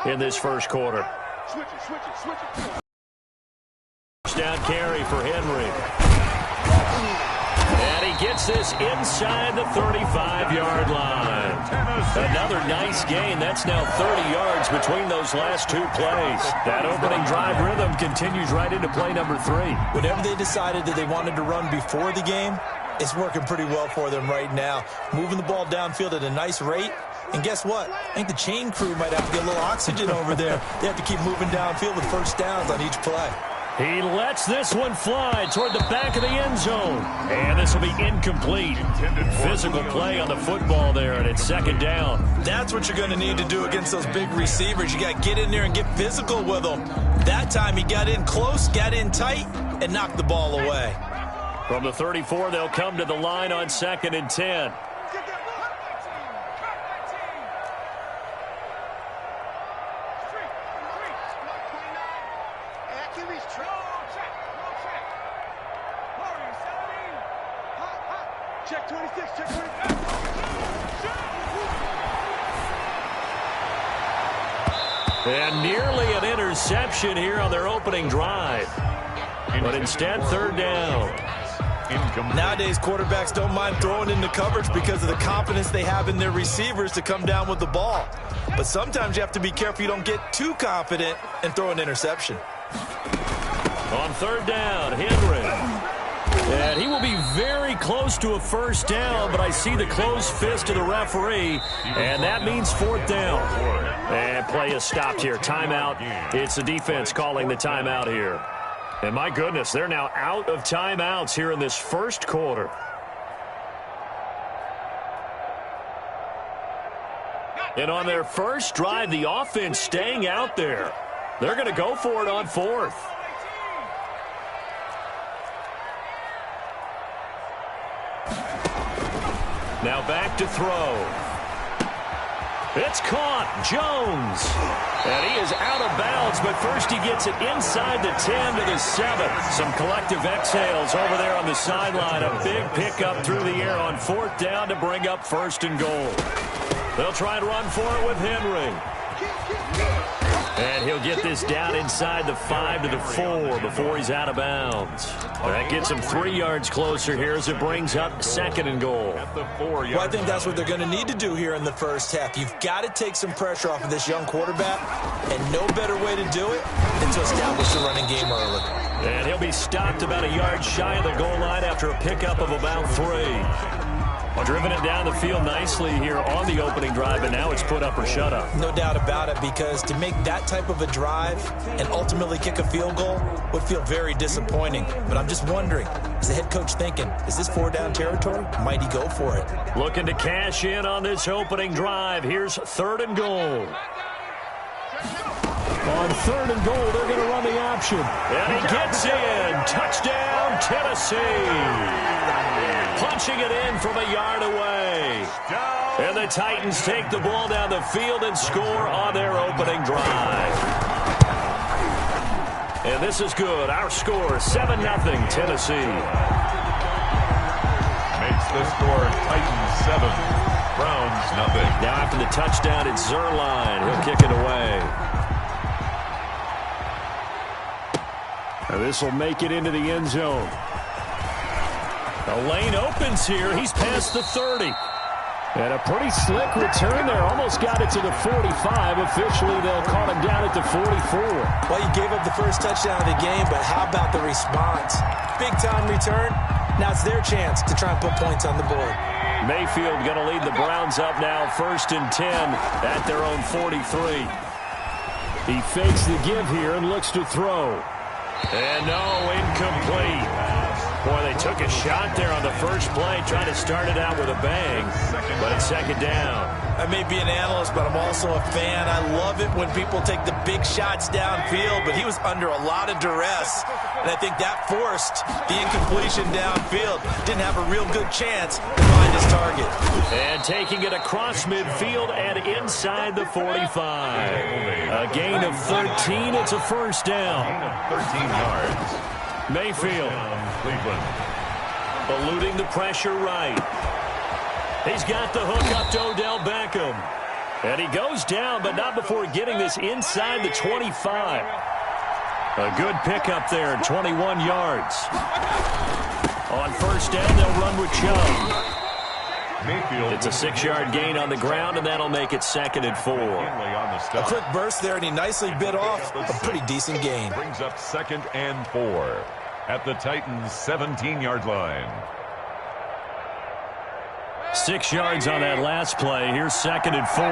in this first quarter. Down carry for Henry. And he gets this inside the 35-yard line. Another nice gain. That's now 30 yards between those last two plays. That opening drive rhythm continues right into play number 3. Whatever they decided that they wanted to run before the game, it's working pretty well for them right now. Moving the ball downfield at a nice rate. And guess what? I think the chain crew might have to get a little oxygen over there. They have to keep moving downfield with first downs on each play. He lets this one fly toward the back of the end zone. And this will be incomplete. Physical play on the football there, and it's second down. That's what you're going to need to do against those big receivers. You got to get in there and get physical with them. That time he got in close, got in tight, and knocked the ball away. From the 34, they'll come to the line on 2nd and 10. Check 26, check 26. And nearly an interception here on their opening drive. But instead, third down. Nowadays, quarterbacks don't mind throwing into coverage because of the confidence they have in their receivers to come down with the ball. But sometimes you have to be careful you don't get too confident and throw an interception. On third down, Henry. And he will be very close to a first down, but I see the closed fist of the referee, and that means fourth down. And play is stopped here. Timeout. It's the defense calling the timeout here. And my goodness, they're now out of timeouts here in this first quarter. And on their first drive, the offense staying out there. They're going to go for it on fourth. Now back to throw. It's caught. Jones. And he is out of bounds, but first he gets it inside the 10 to the 7. Some collective exhales over there on the sideline. A big pickup through the air on fourth down to bring up first and goal. They'll try and run for it with Henry. And he'll get this down inside the 5 to the 4 before he's out of bounds. That gets him 3 yards closer here as it brings up second and goal. Well, I think that's what they're going to need to do here in the first half. You've got to take some pressure off of this young quarterback, and no better way to do it than to establish the running game early. And he'll be stopped about a yard shy of the goal line after a pickup of about 3. Driven it down the field nicely here on the opening drive, and now it's put up or shut up. No doubt about it, because to make that type of a drive and ultimately kick a field goal would feel very disappointing. But I'm just wondering, is the head coach thinking, is this 4-down territory? Might he go for it? Looking to cash in on this opening drive. Here's third and goal. On third and goal, they're going to run the option. And he gets in. Touchdown, Tennessee. Punching it in from a yard away. And the Titans take the ball down the field and score on their opening drive. And this is good. Our score, 7-0 Tennessee. Makes the score Titans 7, Browns 0. Now after the touchdown, it's Zuerlein. He'll kick it away. And this will make it into the end zone. The lane opens here. He's past the 30. And a pretty slick return there. Almost got it to the 45. Officially, they'll call him down at the 44. Well, you gave up the first touchdown of the game, but how about the response? Big-time return. Now it's their chance to try and put points on the board. Mayfield going to lead the Browns up now, 1st and 10 at their own 43. He fakes the give here and looks to throw. And no, incomplete. Boy, they took a shot there on the first play, trying to start it out with a bang, but it's second down. I may be an analyst, but I'm also a fan. I love it when people take the big shots downfield, but he was under a lot of duress, and I think that forced the incompletion downfield. Didn't have a real good chance to find his target. And taking it across midfield and inside the 45. A gain of 13. It's a first down. 13 yards. Mayfield. Cleveland. Eluding the pressure right. He's got the hook up to Odell Beckham. And he goes down, but not before getting this inside the 25. A good pickup there, 21 yards. On first down, they'll run with Chubb. Mayfield. It's a 6-yard gain on the ground, and that'll make it 2nd and 4. A quick burst there, and he nicely bit off a pretty decent gain. Brings up 2nd and 4 at the Titans' 17-yard line. 6 yards on that last play. Here's 2nd and 4.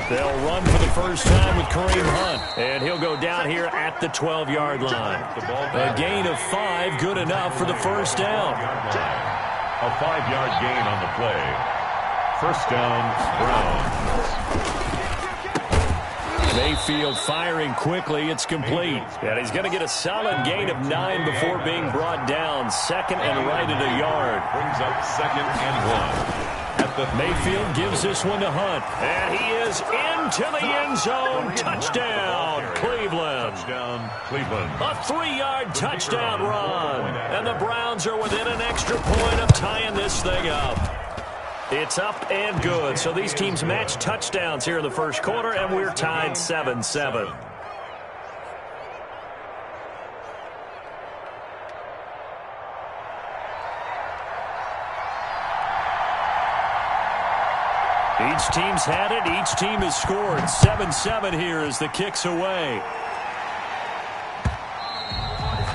They'll run for the first time with Kareem Hunt, and he'll go down here at the 12-yard line. A gain of 5, good enough for the first down. A 5-yard gain on the play. First down, Browns. Mayfield firing quickly. It's complete. And he's going to get a solid gain of 9 before being brought down. 2nd and right at a yard. Brings up 2nd and 1. Mayfield gives this one to Hunt. And he is into the end zone. Touchdown, Cleveland. Touchdown, Cleveland. A 3-yard touchdown run. And the Browns are within an extra point of tying this thing up. It's up and good. So these teams match touchdowns here in the first quarter, and we're tied 7-7. Each team's had it. Each team has scored. 7-7 here as the kick's away.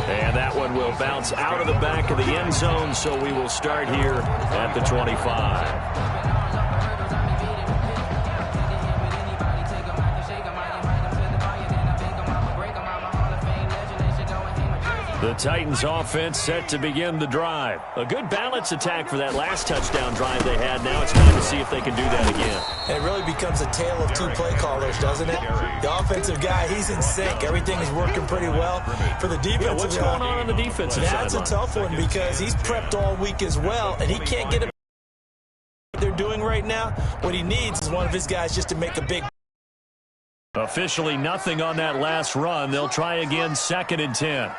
And that one will bounce out of the back of the end zone, so we will start here at the 25. The Titans offense set to begin the drive. A good balance attack for that last touchdown drive they had. Now it's time to see if they can do that again. And it really becomes a tale of two play callers, doesn't it? The offensive guy, he's in sync. Everything is working pretty well. For the defensive guy, what's going on the defensive side? That's a tough one because he's prepped all week as well, and he can't get it. What they're doing right now, what he needs is one of his guys just to make a big. Officially nothing on that last run. They'll try again, 2nd and 10.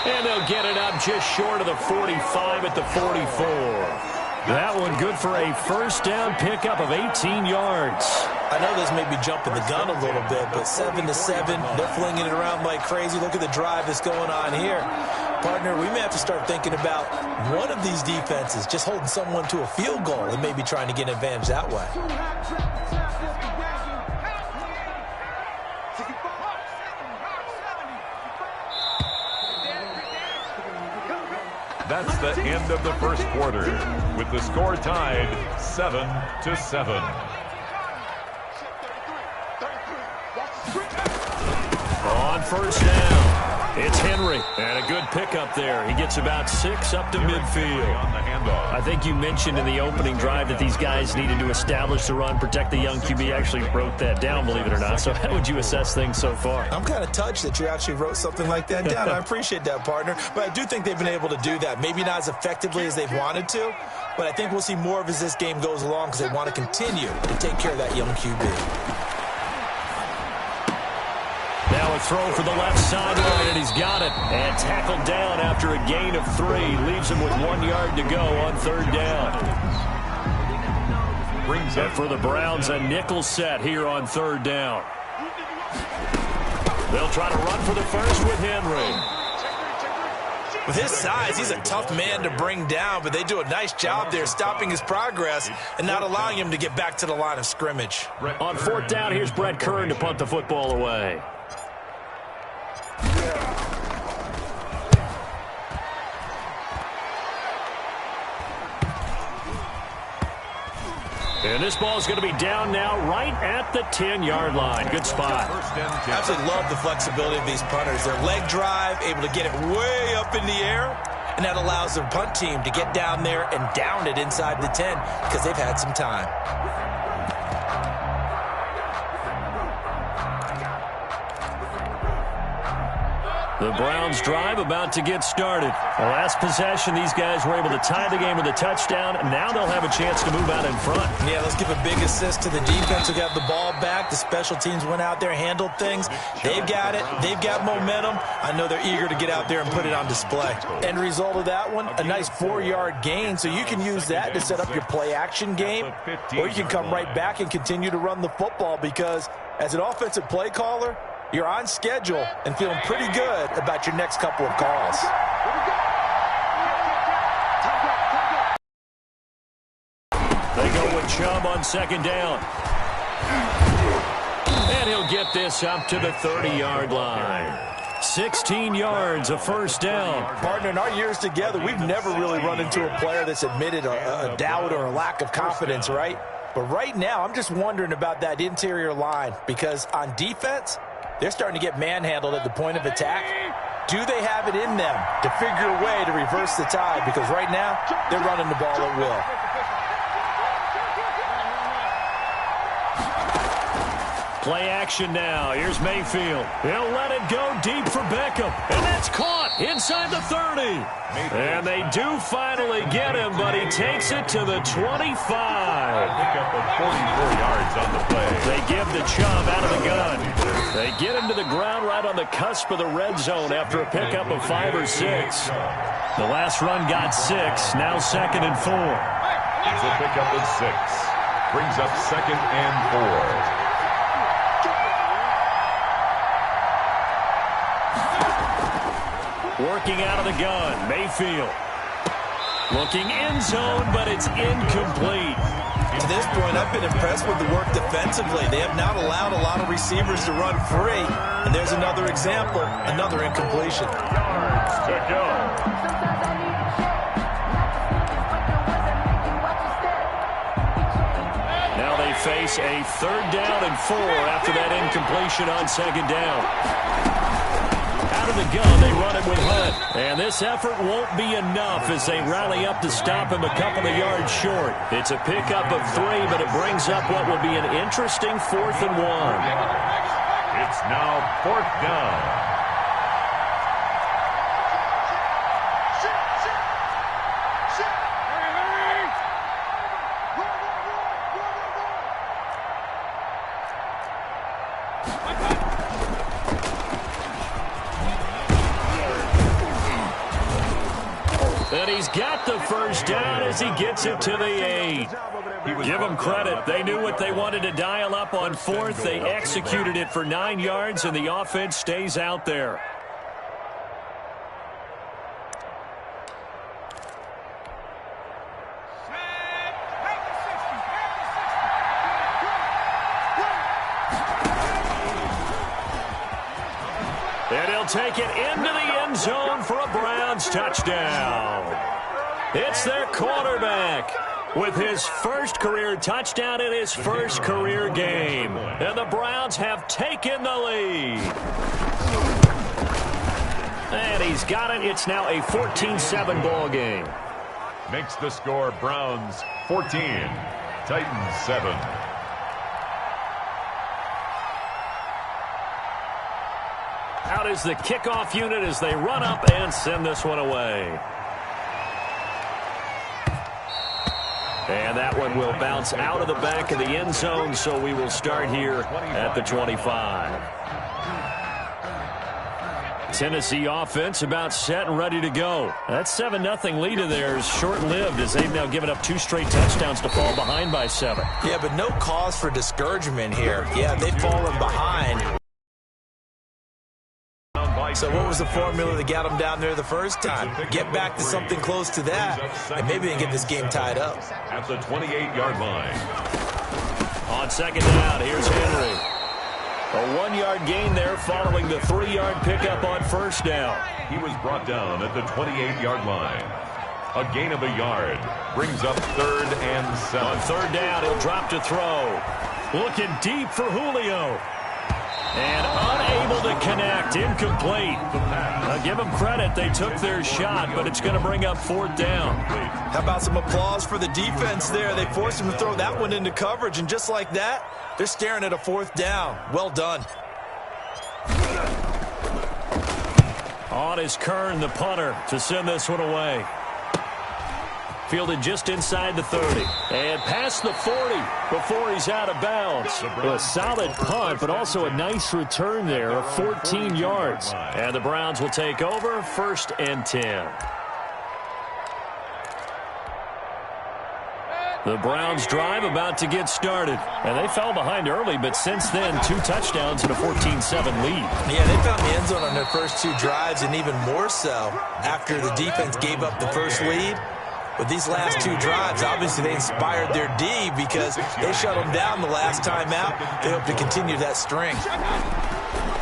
And they'll get it up just short of the 45 at the 44. That one good for a first down pickup of 18 yards. I know this may be jumping the gun a little bit, but 7-7, they're flinging it around like crazy. Look at the drive that's going on here. Partner, we may have to start thinking about one of these defenses just holding someone to a field goal and maybe trying to get an advantage that way. That's the end of the first quarter, with the score tied 7-7. On first down, it's Henry. And a good pickup there. He gets about 6 up to midfield. On the handoff. I think you mentioned in the opening drive that these guys needed to establish the run, protect the young QB. Actually broke that down, believe it or not. So how would you assess things so far? I'm kind of touched that you actually wrote something like that down. I appreciate that, partner. But I do think they've been able to do that. Maybe not as effectively as they've wanted to, but I think we'll see more of as this game goes along because they want to continue to take care of that young QB. Now a throw for the left sideline, and he's got it. And tackled down after a gain of 3. Leaves him with 1 yard to go on third down. Brings up for the Browns a nickel set here on third down. They'll try to run for the first with Henry. With his size, he's a tough man to bring down, but they do a nice job there stopping his progress and not allowing him to get back to the line of scrimmage. On fourth down, here's Brett Kern to punt the football away. And this ball is going to be down now right at the 10-yard line. Good spot. I absolutely love the flexibility of these punters. Their leg drive, able to get it way up in the air, and that allows their punt team to get down there and down it inside the 10 because they've had some time. The Browns drive about to get started. The last possession, these guys were able to tie the game with a touchdown. Now they'll have a chance to move out in front. Yeah, let's give a big assist to the defense who got the ball back. The special teams went out there, handled things. They've got it. They've got momentum. I know they're eager to get out there and put it on display. End result of that one, a nice 4-yard gain. So you can use that to set up your play-action game, or you can come right back and continue to run the football because as an offensive play caller, you're on schedule and feeling pretty good about your next couple of calls. They go with Chubb on second down. And he'll get this up to the 30-yard line. 16 yards, a first down. Partner, in our years together, we've never really run into a player that's admitted a doubt or a lack of confidence, right? But right now, I'm just wondering about that interior line because on defense, they're starting to get manhandled at the point of attack. Do they have it in them to figure a way to reverse the tide? Because right now, they're running the ball at will. Play action now. Here's Mayfield. He'll let it go deep for Beckham. And that's caught inside the 30. And they do finally get him, but he takes it to the 25. Pick up of 44 yards on the play. They give the Chubb out of the gun. They get him to the ground right on the cusp of the red zone after a pickup of 5 or 6. The last run got 6. Now 2nd and 4. It's a pickup of 6. Brings up 2nd and 4. Working out of the gun, Mayfield. Looking end zone, but it's incomplete. To this point, I've been impressed with the work defensively. They have not allowed a lot of receivers to run free. And there's another example, another incompletion. Yards to go. Now they face a 3rd down and 4 after that incompletion on 2nd down. Out of the gun, they run it with Hunt. And this effort won't be enough as they rally up to stop him a couple of yards short. It's a pickup of 3, but it brings up what will be an interesting 4th and 1. It's now 4th down. And he's got the first down as he gets it to the 8. Give them credit. They knew what they wanted to dial up on 4th. They executed it for 9 yards, and the offense stays out there. And he'll take it into the end zone for a Browns touchdown. It's their quarterback with his first career touchdown in his first career game. And the Browns have taken the lead. And he's got it. It's now a 14-7 ball game. Makes the score Browns 14, Titans 7. Out is the kickoff unit as they run up and send this one away. And that one will bounce out of the back of the end zone, so we will start here at the 25. Tennessee offense about set and ready to go. That 7-0 lead of theirs short-lived as they've now given up 2 straight touchdowns to fall behind by 7. Yeah, but no cause for discouragement here. Yeah, they've fallen behind. So what was the formula that got them down there the first time? Get back to something close to that, and maybe they can get this game tied up. At the 28-yard line. On 2nd down, here's Henry. A 1-yard gain there following the 3-yard pickup on 1st down. He was brought down at the 28-yard line. A gain of a yard brings up 3rd and 7. On 3rd down, he'll drop to throw. Looking deep for Julio. And unable to connect, incomplete. Now give them credit, they took their shot, but it's going to bring up 4th down. How about some applause for the defense there? They forced him to throw that one into coverage, and just like that, they're staring at a 4th down. Well done. On is Kern, the punter, to send this one away. Fielded just inside the 30. And past the 40 before he's out of bounds. A solid punt, but also a nice return there of 14 yards. And the Browns will take over, 1st and 10. The Browns drive about to get started. And they fell behind early, but since then, 2 touchdowns and a 14-7 lead. Yeah, they found the end zone on their first 2 drives, and even more so after the defense gave up the first lead. With these last 2 drives, obviously they inspired their D because they shut them down the last time out. They hope to continue that string.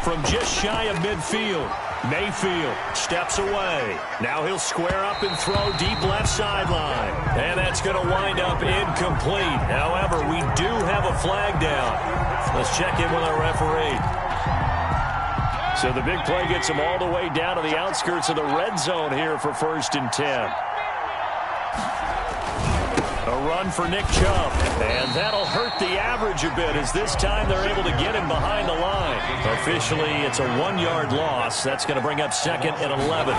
From just shy of midfield, Mayfield steps away. Now he'll square up and throw deep left sideline. And that's going to wind up incomplete. However, we do have a flag down. Let's check in with our referee. So the big play gets him all the way down to the outskirts of the red zone here for 1st and 10. A run for Nick Chubb, and that'll hurt the average a bit as this time they're able to get him behind the line. Officially, it's a 1-yard loss. That's going to bring up 2nd and 11.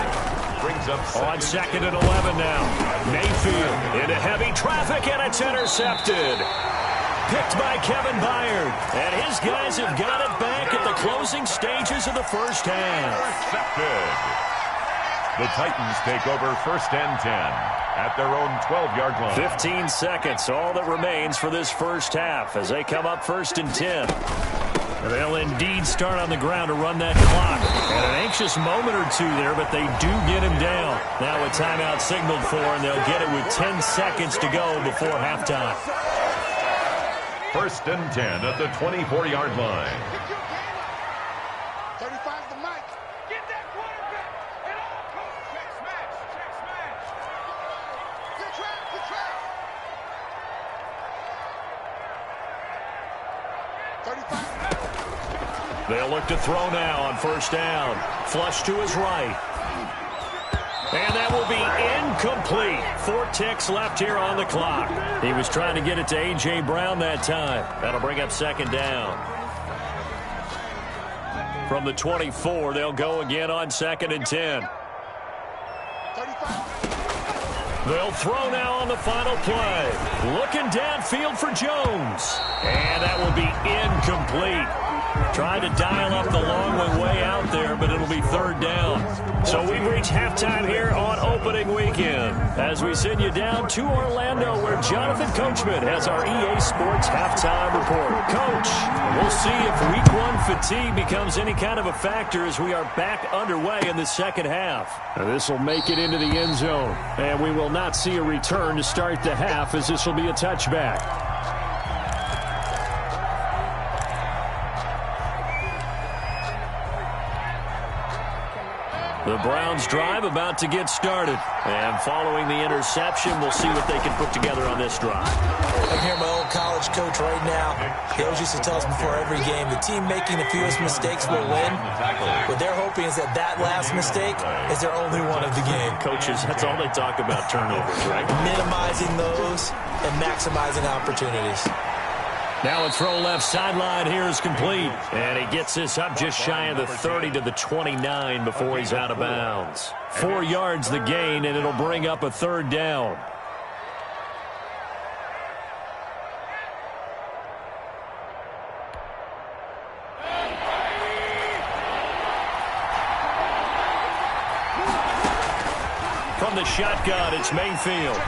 On 2nd and 11 now. Mayfield into heavy traffic, and it's intercepted. Picked by Kevin Byard, and his guys have got it back at the closing stages of the first half. Intercepted. The Titans take over 1st and 10 at their own 12-yard line. 15 seconds, all that remains for this first half as they come up 1st and 10. They'll indeed start on the ground to run that clock. And an anxious moment or 2 there, but they do get him down. Now a timeout signaled for, and they'll get it with 10 seconds to go before halftime. 1st and 10 at the 24-yard line. They'll look to throw now on 1st down. Flush to his right. And that will be incomplete. 4 ticks left here on the clock. He was trying to get it to A.J. Brown that time. That'll bring up 2nd down. From the 24, they'll go again on 2nd and 10. They'll throw now on the final play. Looking downfield for Jones. And that will be incomplete. Trying to dial up the long one way out there, but it'll be 3rd down. So we've reached halftime here on opening weekend as we send you down to Orlando where Jonathan Coachman has our EA Sports halftime report. Coach, we'll see if Week 1 fatigue becomes any kind of a factor as we are back underway in the second half. This will make it into the end zone, and we will not see a return to start the half as this will be a touchback. The Browns drive about to get started. And following the interception, we'll see what they can put together on this drive. I'm here, my old college coach right now. He always used to tell us before every game, the team making the fewest mistakes will win. What they're hoping is that that last mistake is their only one of the game. Coaches, that's all they talk about, turnovers, right? Minimizing those and maximizing opportunities. Now a throw left sideline here is complete. And he gets this up just shy of the 30 to the 29 before he's out of bounds. 4 yards the gain, and it'll bring up a 3rd down. From the shotgun, it's Mayfield.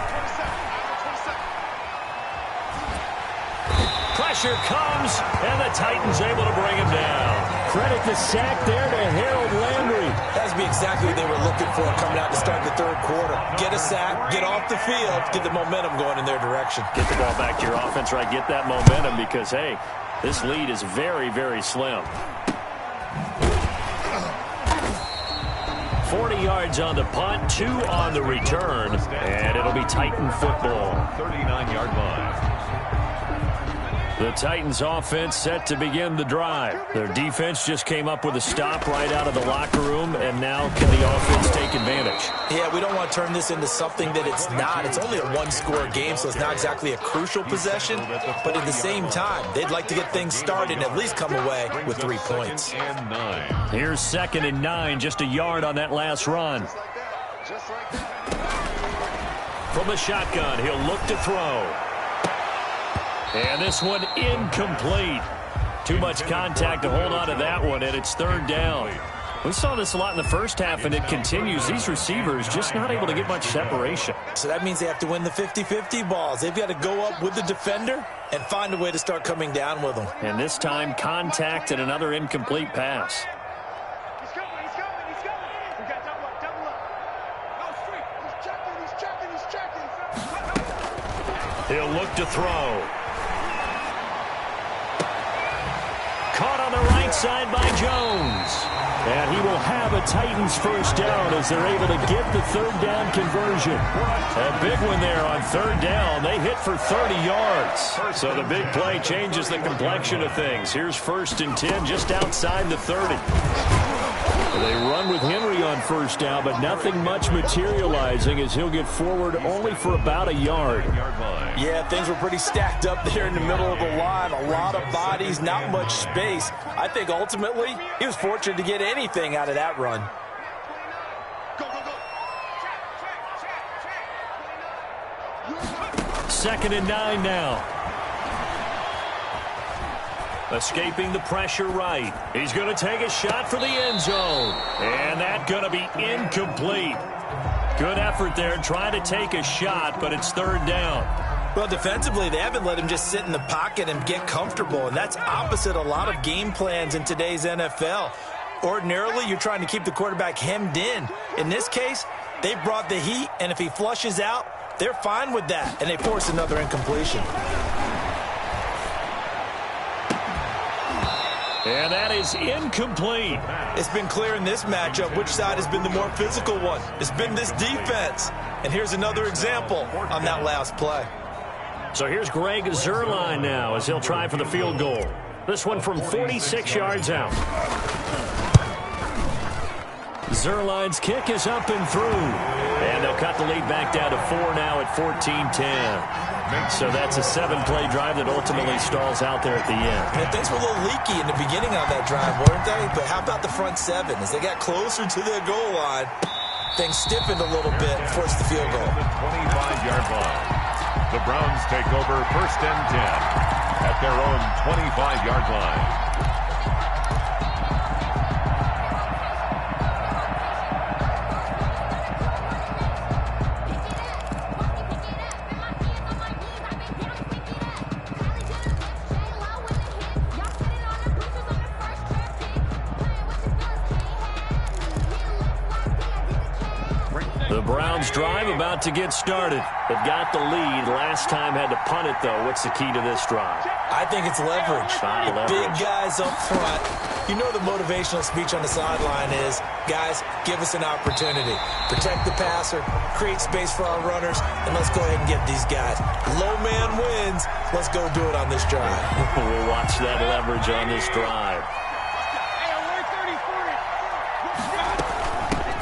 Pressure comes, and the Titans able to bring him down. Credit the sack there to Harold Landry. That would be exactly what they were looking for coming out to start the 3rd quarter. Get a sack, get off the field, get the momentum going in their direction. Get the ball back to your offense, right? Get that momentum because, hey, this lead is very, very slim. 40 yards on the punt, 2 on the return, and it'll be Titan football. 39-yard line. The Titans offense set to begin the drive. Their defense just came up with a stop right out of the locker room, and now can the offense take advantage? Yeah, we don't want turn this into something that it's not. It's only a one-score game, so it's not exactly a crucial possession. But at the same time, they'd like to get things started and at least come away with 3 points. Here's 2nd and 9, just a yard on that last run. From the shotgun, he'll look to throw. And this one incomplete. Too much contact to hold on to that one, and it's 3rd down. We saw this a lot in the first half, and it continues. These receivers just not able to get much separation. So that means they have to win the 50-50 balls. They've got to go up with the defender and find a way to start coming down with them. And this time, contact and another incomplete pass. He's coming. We got double up. No, straight. He's checking. He'll look to throw. Caught on the right side by Jones. And he will have a Titans first down as they're able to get the 3rd down conversion. A big one there on 3rd down. They hit for 30 yards. So the big play changes the complexion of things. Here's 1st and 10 just outside the 30. They run with Henry on 1st down, but nothing much materializing as he'll get forward only for about a yard. Yeah, things were pretty stacked up there in the middle of the line. A lot of bodies, not much space. I think ultimately he was fortunate to get anything out of that run. Second and 9 now. Escaping the pressure right. He's going to take a shot for the end zone. And that's going to be incomplete. Good effort there trying to take a shot, but it's 3rd down. Well, defensively, they haven't let him just sit in the pocket and get comfortable, and that's opposite a lot of game plans in today's NFL. Ordinarily, you're trying to keep the quarterback hemmed in. In this case, they brought the heat, and if he flushes out, they're fine with that, and they force another incompletion. And that is incomplete. It's been clear in this matchup which side has been the more physical one. It's been this defense. And here's another example on that last play. So here's Greg Zuerlein now as he'll try for the field goal. This one from 46 yards out. Zuerlein's kick is up and through. And they'll cut the lead back down to 4 now at 14-10. So that's a 7-play drive that ultimately stalls out there at the end. And things were a little leaky in the beginning on that drive, weren't they? But how about the front 7? As they got closer to their goal line, things stiffened a little bit and forced the field goal. The 25-yard line. The Browns take over 1st and 10 at their own 25-yard line. The Browns drive about to get started. They've got the lead. Last time had to punt it, though. What's the key to this drive? I think it's leverage. The big guys up front. You know the motivational speech on the sideline is, guys, give us an opportunity. Protect the passer, create space for our runners, and let's go ahead and get these guys. Low man wins. Let's go do it on this drive. We'll watch that leverage on this drive.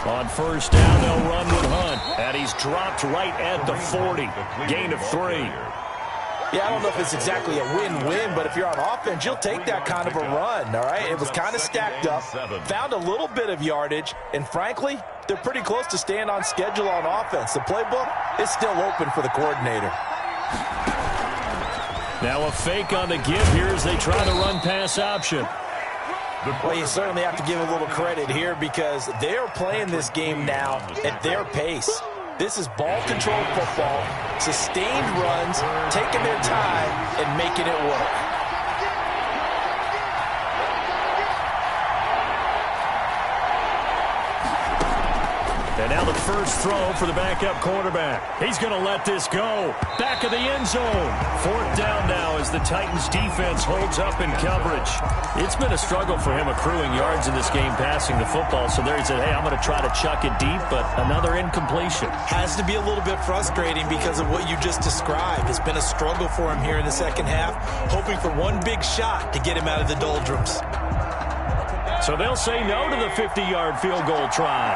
On 1st down, they'll run with Hunt. And he's dropped right at the 40. Gain of 3. Yeah, I don't know if it's exactly a win-win, but if you're on offense, you'll take that kind of a run, all right? It was kind of stacked up, found a little bit of yardage, and frankly, they're pretty close to staying on schedule on offense. The playbook is still open for the coordinator. Now a fake on the give here as they try the run-pass option. Well, you certainly have to give a little credit here because they're playing this game now at their pace. This is ball control football, sustained runs, taking their time, and making it work. And now the first throw for the backup quarterback. He's going to let this go. Back of the end zone. 4th down now as the Titans defense holds up in coverage. It's been a struggle for him accruing yards in this game passing the football. So there he said, hey, I'm going to try to chuck it deep, but another incompletion. Has to be a little bit frustrating because of what you just described. It's been a struggle for him here in the second half, hoping for one big shot to get him out of the doldrums. So they'll say no to the 50-yard field goal try.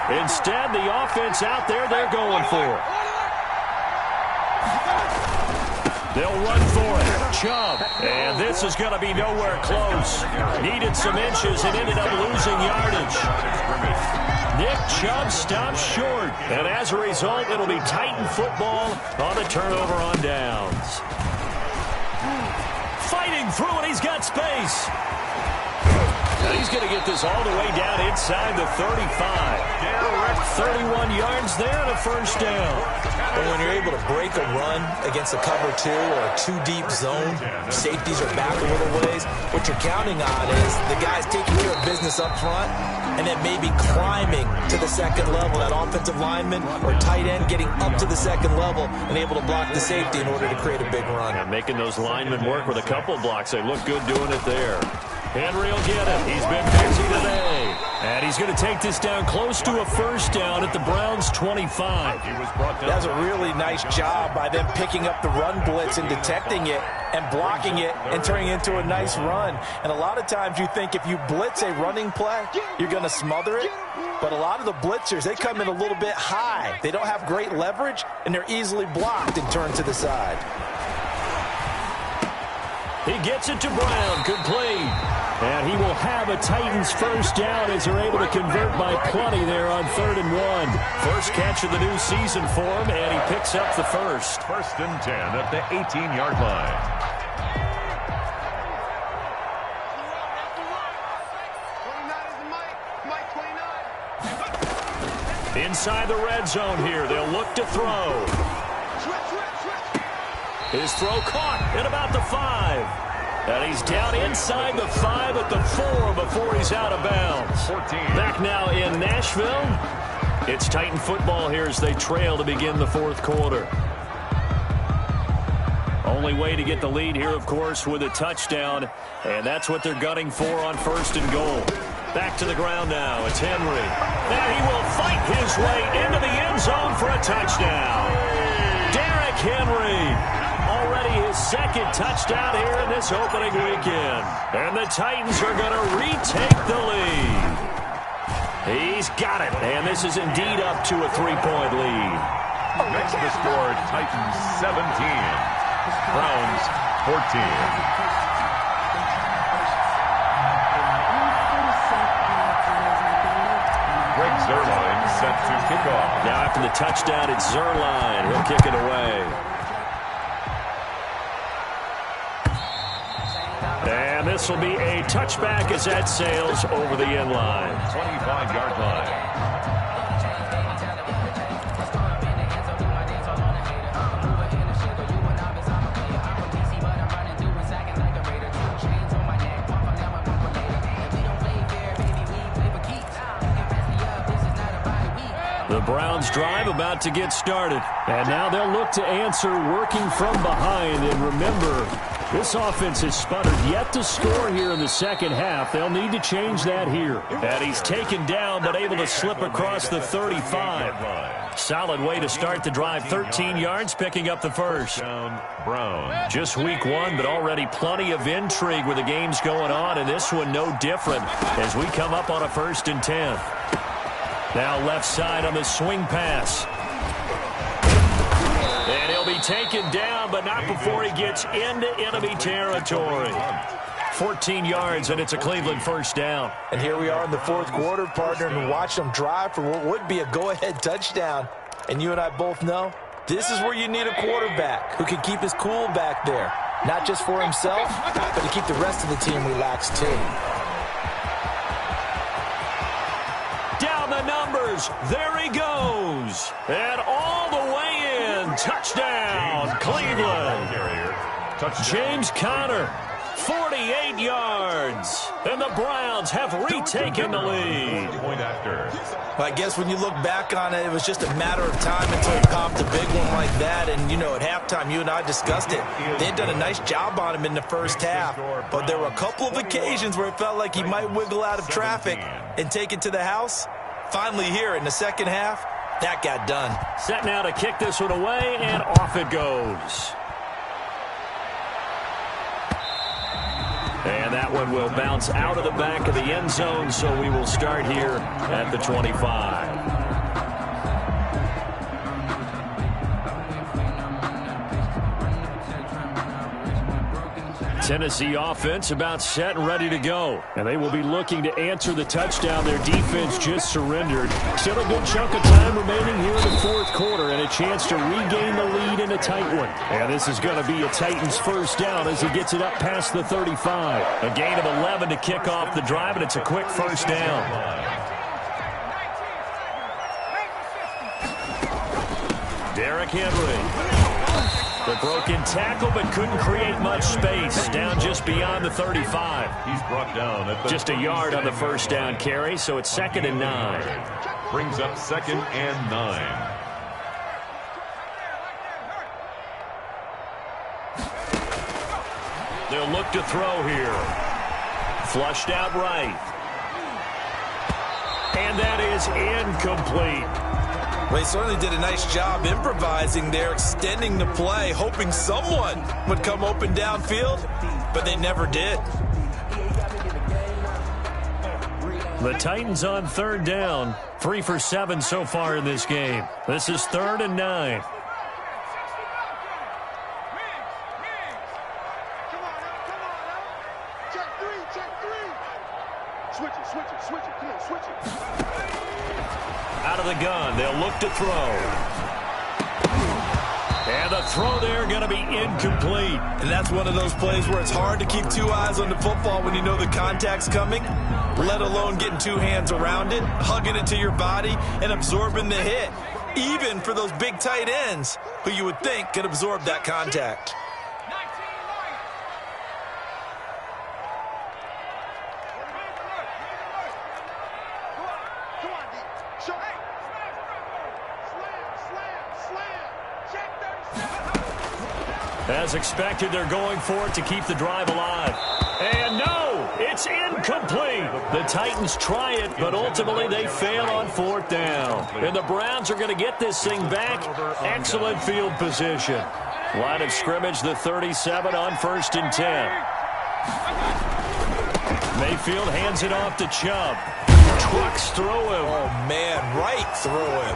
Instead, the offense out there, they're going for it. They'll run for it. Chubb. And this is going to be nowhere close. Needed some inches and ended up losing yardage. Nick Chubb stops short. And as a result, it'll be Titan football on the turnover on downs. Fighting through it. He's got space. And he's going to get this all the way down inside the 35. 31 yards there and a first down. And when you're able to break a run against a cover 2 or a 2-deep zone, safeties are back a little ways. What you're counting on is the guys taking care of business up front and then maybe climbing to the second level. That offensive lineman or tight end getting up to the second level and able to block the safety in order to create a big run. And making those linemen work with a couple of blocks. They look good doing it there. Henry will get it. He's been busy today. And he's going to take this down close to a first down at the Browns' 25. That's a really nice job by them picking up the run blitz and detecting it and blocking it and turning it into a nice run. And a lot of times you think if you blitz a running play, you're going to smother it. But a lot of the blitzers, they come in a little bit high. They don't have great leverage, and they're easily blocked and turned to the side. He gets it to Brown, complete. And he will have a Titans first down as they're able to convert by plenty there on 3rd and 1. First catch of the new season for him, and he picks up the first. 1st and 10 at the 18-yard line. Inside the red zone here, they'll look to throw. His throw caught at about the 5. And he's down inside the 5 at the 4 before he's out of bounds. 14. Back now in Nashville. It's Titan football here as they trail to begin the 4th quarter. Only way to get the lead here, of course, with a touchdown. And that's what they're gunning for on 1st and goal. Back to the ground now. It's Henry. And he will fight his way into the end zone for a touchdown. Derrick Henry. Already his 2nd touchdown here in this opening weekend. And the Titans are going to retake the lead. He's got it. And this is indeed up to a 3-point lead. Makes the score Titans 17. Browns 14. Greg Zuerlein set to kick off. Now after the touchdown, it's Zuerlein. He'll kick it away. And this will be a touchback as that sails over the end line. 25-yard line. The Browns drive about to get started. And now they'll look to answer working from behind. And remember, this offense has sputtered yet to score here in the second half. They'll need to change that here. And he's taken down but able to slip across the 35. Solid way to start the drive. 13 yards, picking up the first. Brown. Just week 1, but already plenty of intrigue with the games going on. And this one no different as we come up on a 1st and 10. Now left side on the swing pass. And he'll be taken down, but not before he gets into enemy territory. 14 yards, and it's a Cleveland first down. And here we are in the 4th quarter, partner, and watch them drive for what would be a go-ahead touchdown. And you and I both know this is where you need a quarterback who can keep his cool back there. Not just for himself, but to keep the rest of the team relaxed, too. Down the numbers. There he goes. And all the way in. Touchdown, Cleveland. James Conner, 48 yards. And the Browns have retaken the lead. Well, I guess when you look back on it, it was just a matter of time until he popped a big one like that. And, you know, at halftime, you and I discussed it. They had done a nice job on him in the first half. But there were a couple of occasions where it felt like he might wiggle out of traffic and take it to the house. Finally here in the second half, that got done. Set now to kick this one away, and off it goes. And that one will bounce out of the back of the end zone, so we will start here at the 25. Tennessee offense about set and ready to go. And they will be looking to answer the touchdown their defense just surrendered. Still a good chunk of time remaining here in the fourth quarter and a chance to regain the lead in a tight one. And this is going to be a Titans first down as he gets it up past the 35. A gain of 11 to kick off the drive, and it's a quick first down. Derrick Henry. The broken tackle, but couldn't create much space. Down just beyond the 35. He's brought down at the just a yard on the first down carry, so it's 2nd and 9. Brings up 2nd and 9. They'll look to throw here. Flushed out right. And that is incomplete. Well, he certainly did a nice job improvising there, extending the play, hoping someone would come open downfield, but they never did. The Titans on 3rd down, 3 for 7 so far in this game. This is 3rd and 9. Out of the gun, they'll look to throw. And the throw there going to be incomplete. And that's one of those plays where it's hard to keep two eyes on the football when you know the contact's coming, let alone getting two hands around it, hugging it to your body, and absorbing the hit. Even for those big tight ends who you would think could absorb that contact. As expected, they're going for it to keep the drive alive. And no, it's incomplete. The Titans try it, but ultimately they fail on 4th down. And the Browns are going to get this thing back. Excellent field position. Line of scrimmage, the 37 on 1st and 10. Mayfield hands it off to Chubb. Trucks through him. Oh, man, right through him.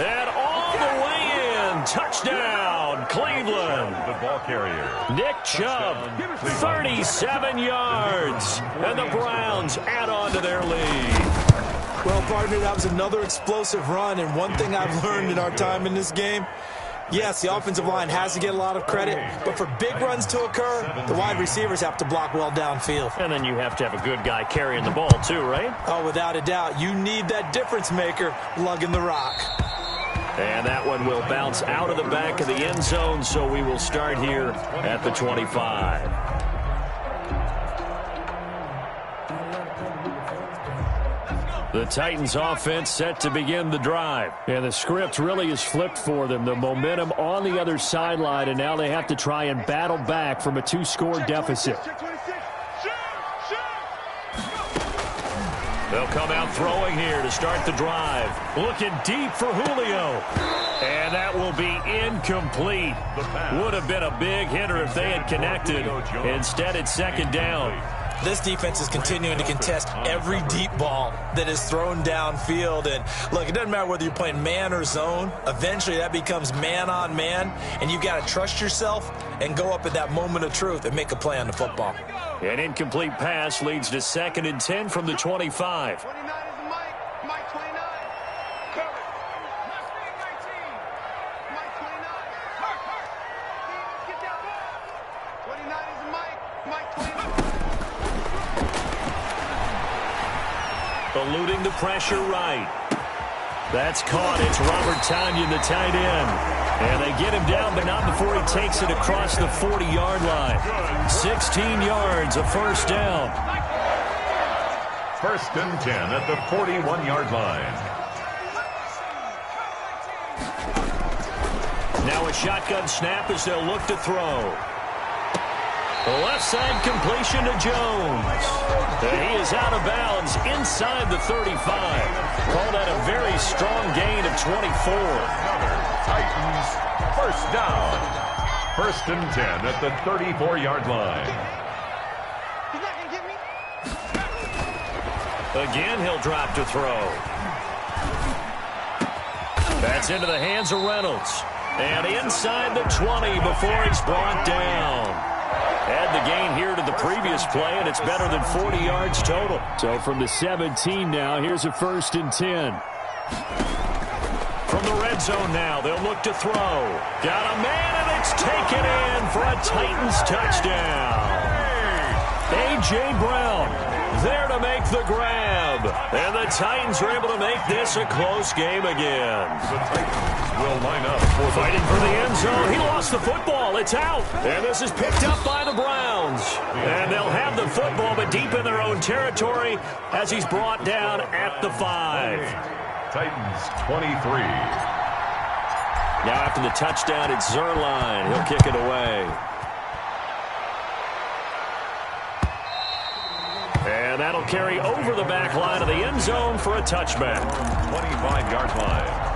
And all the way in. Touchdown, Cleveland. The ball carrier. Nick Chubb, 37 yards. And the Browns add on to their lead. Well, partner, that was another explosive run. And one thing I've learned in our time in this game, yes, the offensive line has to get a lot of credit, but for big runs to occur, the wide receivers have to block well downfield. And then you have to have a good guy carrying the ball too, right? Oh, without a doubt. You need that difference maker lugging the rock. And that one will bounce out of the back of the end zone, so we will start here at the 25. The Titans offense set to begin the drive. And the script really is flipped for them. The momentum on the other sideline, and now they have to try and battle back from a 2-score deficit. They'll come out throwing here to start the drive. Looking deep for Julio. And that will be incomplete. Would have been a big hitter if they had connected. Instead, it's 2nd down. This defense is continuing to contest every deep ball that is thrown downfield. And look, it doesn't matter whether you're playing man or zone. Eventually, that becomes man on man. And you've got to trust yourself and go up at that moment of truth and make a play on the football. An incomplete pass leads to 2nd and 10 from the 25. 29 is Mike. Mike 29. Cover. Must be 19. Mike 29. Hurt. Let's get that ball. 29 is Mike. Mike 29. Eluding the pressure right. That's caught. It's Robert Tonyan, the tight end. And they get him down, but not before he takes it across the 40-yard line. 16 yards, a first down. 1st and 10 at the 41-yard line. Now a shotgun snap as they'll look to throw. Left side completion to Jones. He is out of bounds inside the 35. Call that a very strong gain of 24. Titans first down. 1st and 10 at the 34-yard line. He's not Again, he'll drop to throw. That's into the hands of Reynolds. And inside the 20 before he's brought down. Add the gain here to the previous play, and it's better than 40 yards total. So from the 17 now, here's a 1st and 10. From the red zone now, they'll look to throw. Got a man, and it's taken in for a Titans touchdown. A.J. Brown there to make the grab. And the Titans are able to make this a close game again. The Titans will line up for Fighting for the end zone. He lost the football. It's out. And this is picked up by the Browns. And they'll have the football, but deep in their own territory as he's brought down at the 5. Titans 23. Now after the touchdown, it's Zuerlein. He'll kick it away. And that'll carry over the back line of the end zone for a touchback. 25-yard line.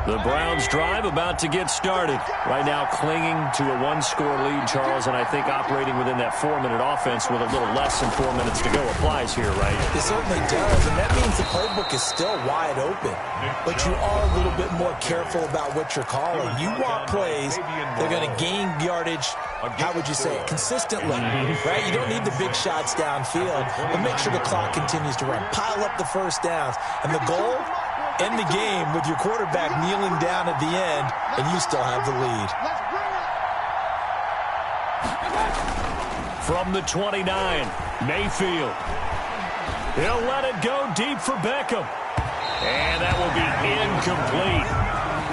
The Browns drive about to get started. Right now clinging to a 1-score lead, Charles, and I think operating within that 4-minute offense with a little less than 4 minutes to go applies here, right? It certainly does, and that means the playbook is still wide open. But you are a little bit more careful about what you're calling. You want plays, they're going to gain yardage, how would you say it, consistently, right? You don't need the big shots downfield, but make sure the clock continues to run. Pile up the first downs, and the goal, end the game with your quarterback kneeling down at the end, and you still have the lead. From the 29, Mayfield. He'll let it go deep for Beckham. And that will be incomplete.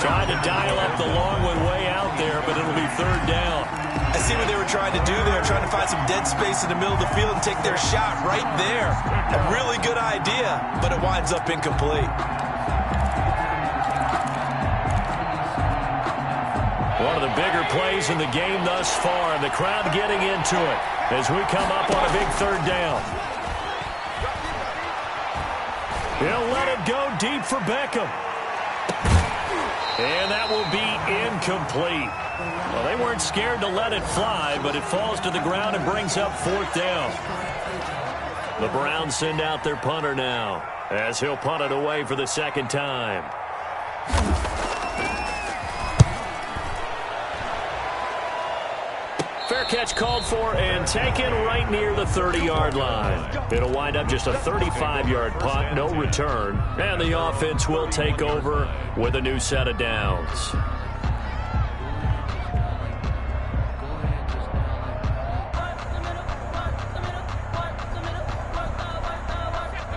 Trying to dial up the long one way out there, but it'll be 3rd down. I see what they were trying to do there, trying to find some dead space in the middle of the field and take their shot right there. A really good idea, but it winds up incomplete. One of the bigger plays in the game thus far, and the crowd getting into it as we come up on a big 3rd down. He'll let it go deep for Beckham. And that will be incomplete. Well, they weren't scared to let it fly, but it falls to the ground and brings up 4th down. The Browns send out their punter now as he'll punt it away for the 2nd time. Fair catch called for and taken right near the 30-yard line. It'll wind up just a 35-yard punt, no return. And the offense will take over with a new set of downs.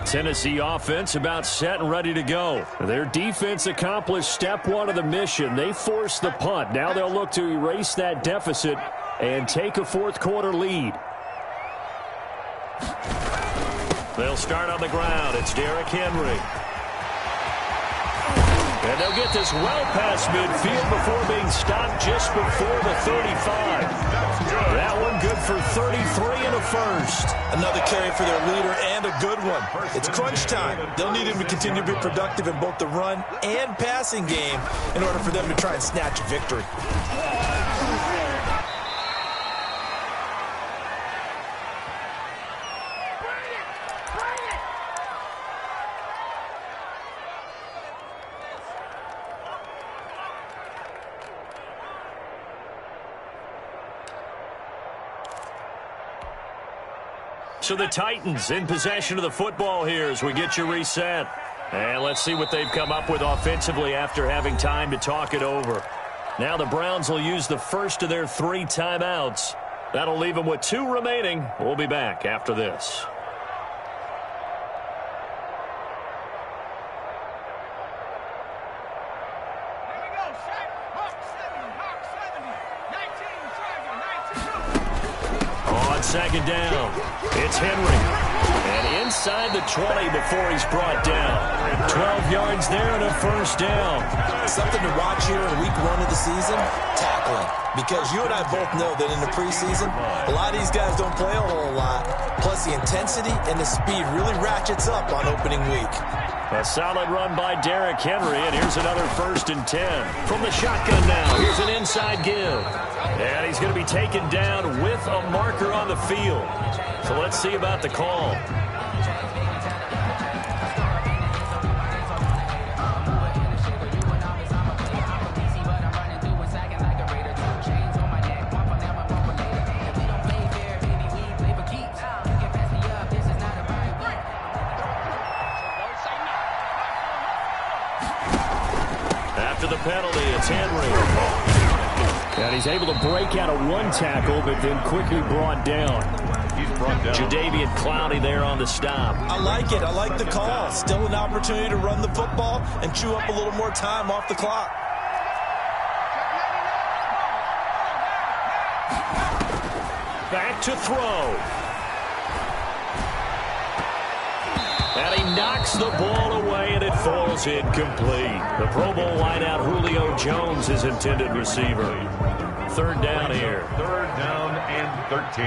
Tennessee offense about set and ready to go. Their defense accomplished step 1 of the mission. They forced the punt. Now they'll look to erase that deficit and take a 4th quarter lead. They'll start on the ground. It's Derrick Henry. And they'll get this well past midfield before being stopped just before the 35. That one good for 33 and a 1st. Another carry for their leader and a good one. It's crunch time. They'll need him to continue to be productive in both the run and passing game in order for them to try and snatch a victory. So the Titans in possession of the football here as we get you reset. And let's see what they've come up with offensively after having time to talk it over. Now the Browns will use the first of their 3 timeouts. That'll leave them with 2 remaining. We'll be back after this. On 2nd down, it's Henry. And inside the 20 before he's brought down. 12 yards there and a first down. Something to watch here in week 1 of the season, tackling. Because you and I both know that in the preseason, a lot of these guys don't play a whole lot. Plus the intensity and the speed really ratchets up on opening week. A solid run by Derrick Henry, and here's another 1st and 10. From the shotgun now, here's an inside give. And he's going to be taken down with a marker on the field. So let's see about the call. After the penalty, it's Henry. And he's able to break out of 1 tackle, but then quickly brought down. He's brought down. Jadeveon Clowney there on the stop. I like it. I like the call. Still an opportunity to run the football and chew up a little more time off the clock. Back to throw. And he knocks the ball away, and it falls incomplete. The Pro Bowl wideout Julio Jones is intended receiver. 3rd down here. 3rd down and 13.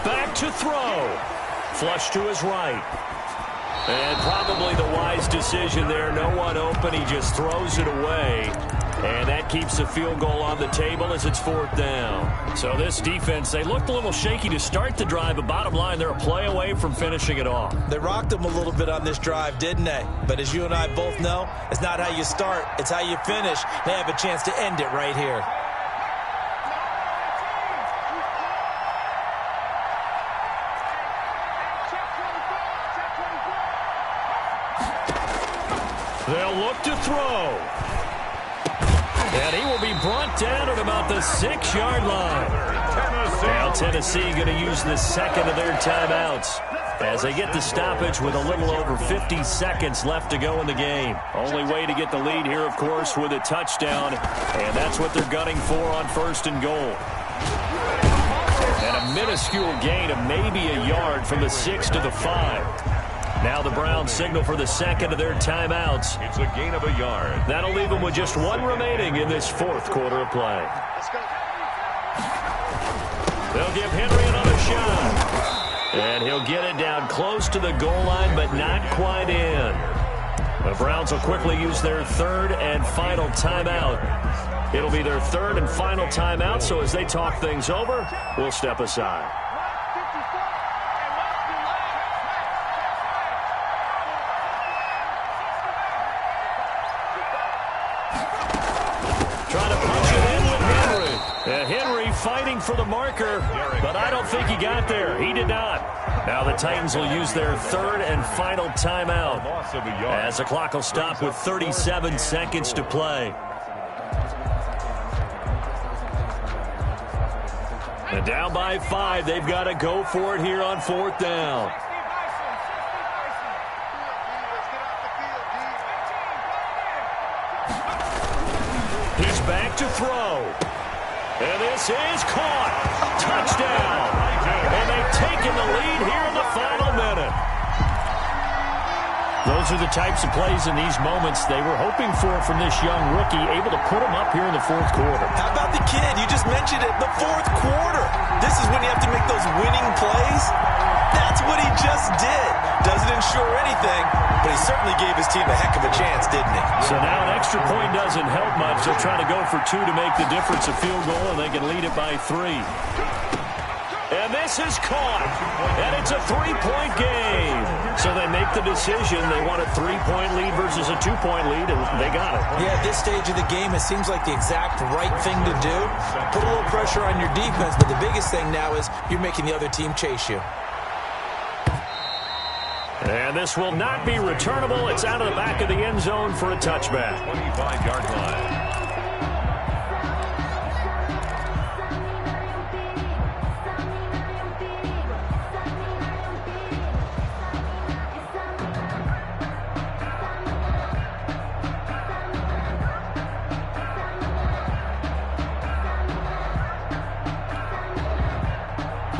Back to throw. Flush to his right. And probably the wise decision there. No one open. He just throws it away. And that keeps the field goal on the table as it's 4th down. So this defense, they looked a little shaky to start the drive, but bottom line, they're a play away from finishing it off. They rocked them a little bit on this drive, didn't they? But as you and I both know, it's not how you start, it's how you finish. They have a chance to end it right here. They'll look to throw. And he will be brought down at about the 6-yard line. Now Tennessee going to use the 2nd of their timeouts as they get the stoppage with a little over 50 seconds left to go in the game. Only way to get the lead here, of course, with a touchdown. And that's what they're gunning for on 1st and goal. And a minuscule gain of maybe a yard from the 6 to the 5. Now the Browns signal for the 2nd of their timeouts. It's a gain of a yard. That'll leave them with just 1 remaining in this 4th quarter of play. They'll give Henry another shot. And he'll get it down close to the goal line, but not quite in. The Browns will quickly use their 3rd and final timeout. It'll be their 3rd and final timeout, so as they talk things over, we'll step aside. Henry fighting for the marker, but I don't think he got there. He did not. Now the Titans will use their 3rd and final timeout as the clock will stop with 37 seconds to play. And down by 5, they've got to go for it here on 4th down. He's back to throw. And this is caught. Touchdown. And they've taken the lead here in the final minute. Those are the types of plays in these moments they were hoping for from this young rookie, able to put him up here in the 4th quarter. How about the kid? You just mentioned it, the 4th quarter. This is when you have to make those winning plays. That's what he just did. Doesn't ensure anything, but he certainly gave his team a heck of a chance, didn't he? So now an extra point doesn't help much. They'll try to go for 2 to make the difference a field goal, and they can lead it by 3. And this is caught. And it's a 3-point game. So they make the decision. They want a 3-point lead versus a 2-point lead, and they got it. Yeah, at this stage of the game, it seems like the exact right thing to do. Put a little pressure on your defense, but the biggest thing now is you're making the other team chase you. And this will not be returnable. It's out of the back of the end zone for a touchback. 25-yard line.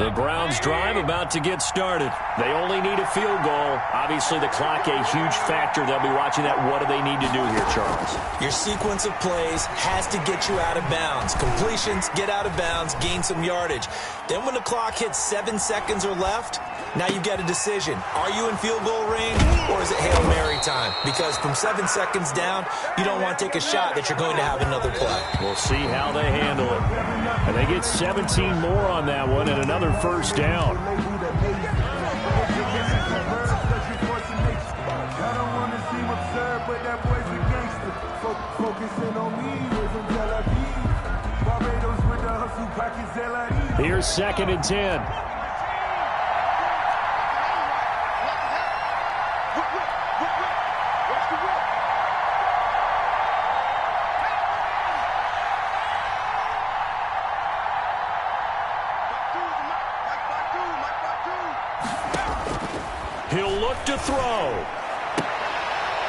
The Browns drive about to get started. They only need a field goal. Obviously, the clock a huge factor. They'll be watching that. What do they need to do here, Charles? Your sequence of plays has to get you out of bounds. Completions, get out of bounds, gain some yardage. Then when the clock hits 7 seconds or left, now you've got a decision. Are you in field goal range or is it Hail Mary time? Because from 7 seconds down, you don't want to take a shot that you're going to have another play. We'll see how they handle it. And they get 17 more on that one and another first down. Here's 2nd and 10. He'll look to throw.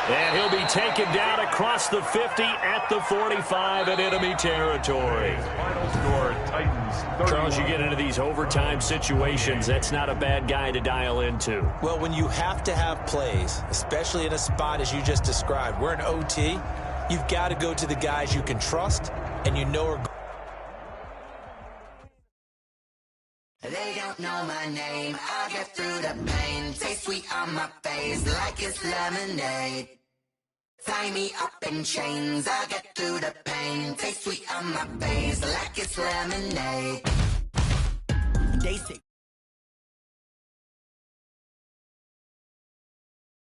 And he'll be taken down across the 50 at the 45 in enemy territory. Final score, Titans 31. Charles, you get into these overtime situations, that's not a bad guy to dial into. Well, when you have to have plays, especially in a spot as you just described, we're in OT, you've got to go to the guys you can trust and you know are. They don't know my name, I'll get through the pain. Taste sweet on my face like it's lemonade. Tie me up in chains, I'll get through the pain. Taste sweet on my face like it's lemonade. They say